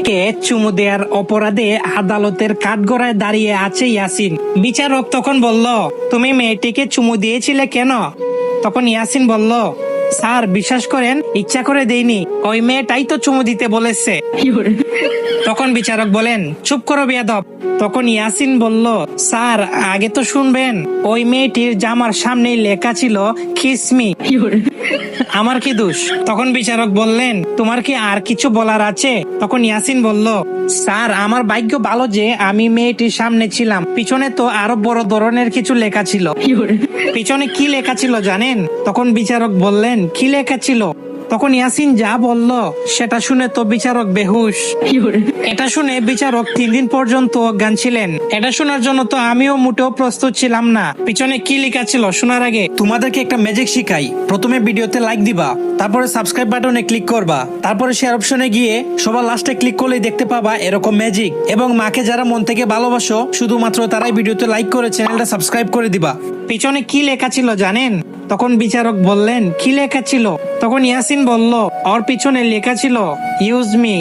মেয়েকে চুমু দেওয়ার অপরাধে আদালতের কাঠগড়ায় দাঁড়িয়ে আছে ইয়াসিন। বিচারক তখন বলল, তুমি মেয়েটিকে চুমু দিয়েছিলে কেন? তখন ইয়াসিন বলল, স্যার বিশ্বাস করেন ইচ্ছা করে দেইনি, ওই মেয়েটাই তো চুমু দিতে বলেছে। তখন বিচারক বলেন, চুপ করো বেয়াদব। তখন ইয়াসিন বলল, স্যার আগে তো শুনবেন, ওই মেয়েটির জামার সামনেই লেখা ছিল কিসমি। আমার কি দোষ? তখন বিচারক বললেন, তোমার কি আর কিছু বলার আছে? তখন ইয়াসিন বলল, স্যার আমার ভাগ্য ভালো যে আমি মেয়েটির সামনে ছিলাম, পিছনে তো আরো বড় ধরনের কিছু লেখা ছিল। পিছনে কি লেখা ছিল জানেন? তখন বিচারক বললেন, কি লেখা ছিল? তখন ইয়াসিন যা বলল সেটা শুনে তো বিচারক বেহুশ। এটা শুনে বিচারক 3 দিন পর্যন্ত অজ্ঞান ছিলেন। এটা শোনার জন্য তো আমিও মোটেও প্রস্তুত ছিলাম না। পিছনে কি লেখা ছিল শোনার আগে তোমাদেরকে একটা ম্যাজিক শিখাই। প্রথমে ভিডিওতে লাইক দিবা, তারপরে সাবস্ক্রাইব বাটনে ক্লিক করবা, তারপরে শেয়ার অপশনে গিয়ে সবার লাস্টে ক্লিক করলেই দেখতে পাবা এরকম ম্যাজিক। এবং মাকে যারা মন থেকে ভালোবাসো শুধুমাত্র তারাই ভিডিওতে লাইক করে চ্যানেলটা সাবস্ক্রাইব করে দিবা। পিছনে কি লেখা ছিল জানেন? তখন বিচারক বললেন, কি লেখা ছিল? তখন ইয়াসিন বলল, ওর পিছনে লেখা ছিল ইউজ মি।